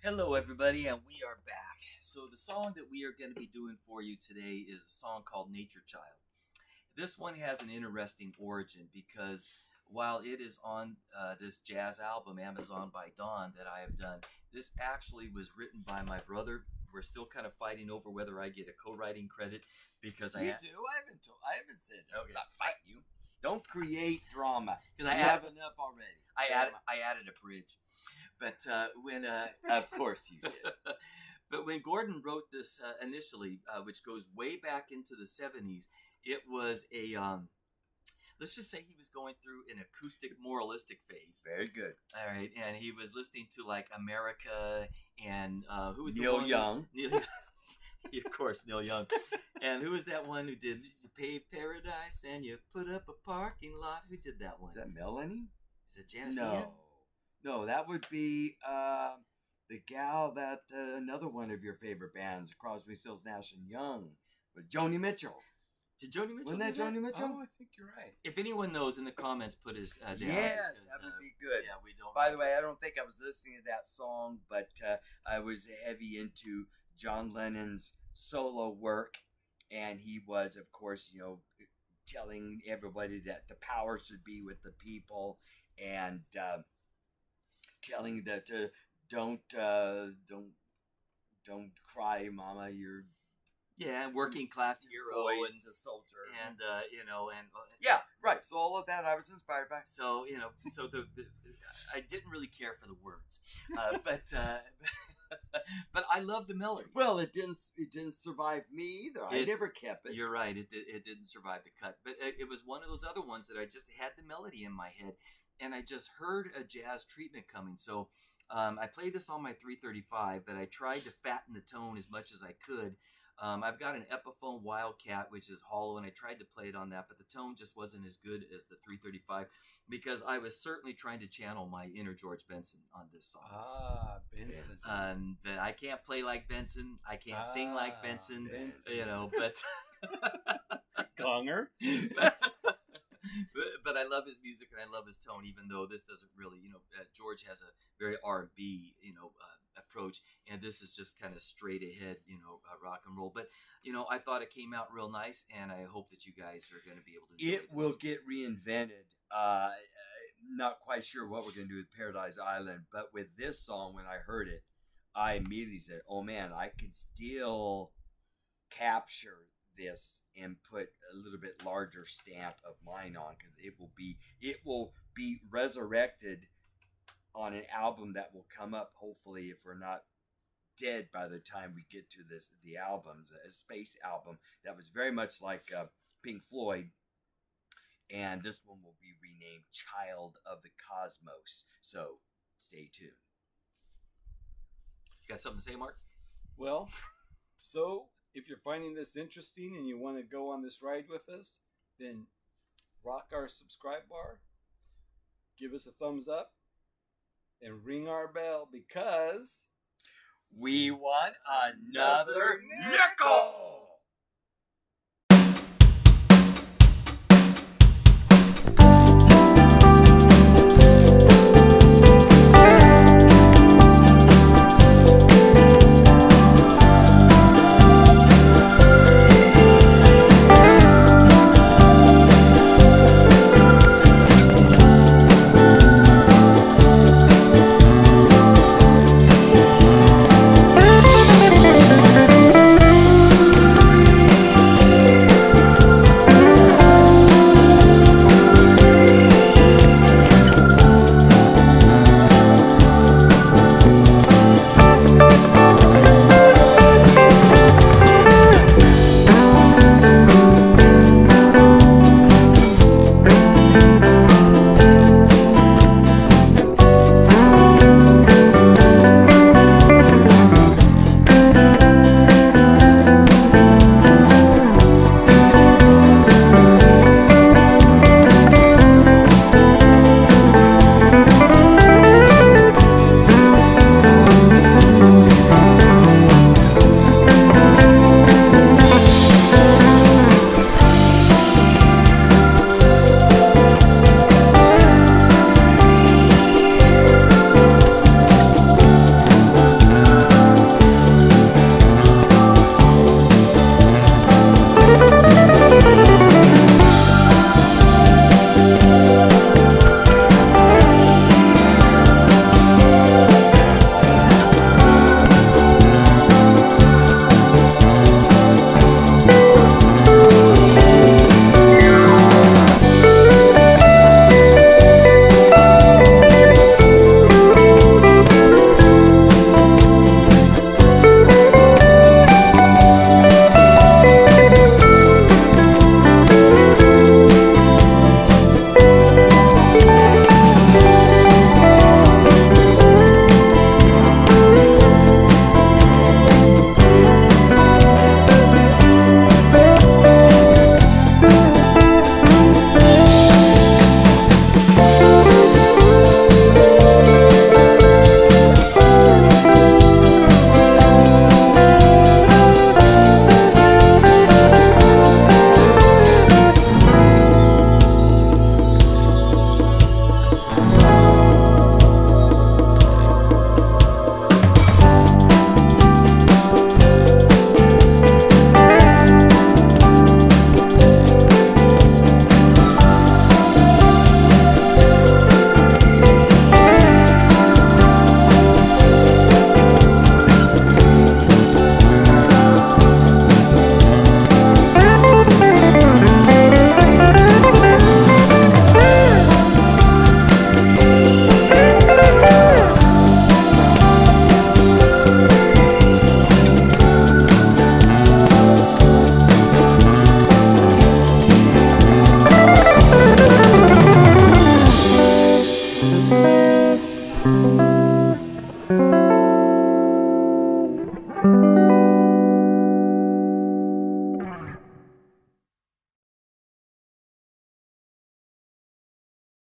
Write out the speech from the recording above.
Hello, everybody, and we are back. So, the song that we are going to be doing for you today is a song called Nature Child. This one has an interesting origin because while it is on this jazz album, Amazon by Dawn, that I have done, this actually was written by my brother. We're still kind of fighting over whether I get a co-writing credit because You do. I haven't said. Okay. I'm not fighting you. Don't create drama. Because I have enough already. I added a bridge. But when Of course you did. but when Gordon wrote this initially, which goes way back into the 70s, it was a let's just say he was going through an acoustic moralistic phase. Very good. All right, and he was listening to like America and who was Neil the one Young. Neil, of course, Neil Young. And who was that one who did "You paved paradise and you put up a parking lot"? Who did that one? Is that Melanie? Is it Janis No. Ian? No, that would be the gal that another one of your favorite bands, Crosby, Stills, Nash and Young, with Joni Mitchell. Did Joni Mitchell? Wasn't that do Joni Mitchell? Oh, I think you're right. If anyone knows in the comments, put his down. Yes, because, that would be good. Yeah, we don't. By the way, I don't think I was listening to that song, but I was heavy into John Lennon's solo work, and he was, of course, telling everybody that the power should be with the people, and telling that don't cry, Mama. You're working class hero always and a soldier, and yeah, right. So all of that I was inspired by. so the I didn't really care for the words, but but I love the melody. Well, it didn't survive me either. I never kept it. You're right. It didn't survive the cut, but it was one of those other ones that I just had the melody in my head, and I just heard a jazz treatment coming. So I played this on my 335, but I tried to fatten the tone as much as I could. I've got an Epiphone Wildcat, which is hollow, and I tried to play it on that, but the tone just wasn't as good as the 335 because I was certainly trying to channel my inner George Benson on this song. Ah, Benson. But I can't play like Benson. I can't sing like Benson. Benson. But Conger. but I love his music and I love his tone, even though this doesn't really, George has a very R&B, approach, and this is just kind of straight ahead, rock and roll. But I thought it came out real nice, and I hope that you guys are going to be able to enjoy It will get reinvented. Not quite sure what we're going to do with Paradise Island, but with this song, when I heard it, I immediately said, "Oh man, I could still capture this and put a little bit larger stamp of mine on, because it will be resurrected on an album that will come up, hopefully, if we're not dead by the time we get to the albums, a space album that was very much like Pink Floyd, and this one will be renamed Child of the Cosmos. So stay tuned. You got something to say, Mark? Well, so if you're finding this interesting and you want to go on this ride with us, then rock our subscribe bar, give us a thumbs up, and ring our bell, because we want another nickel!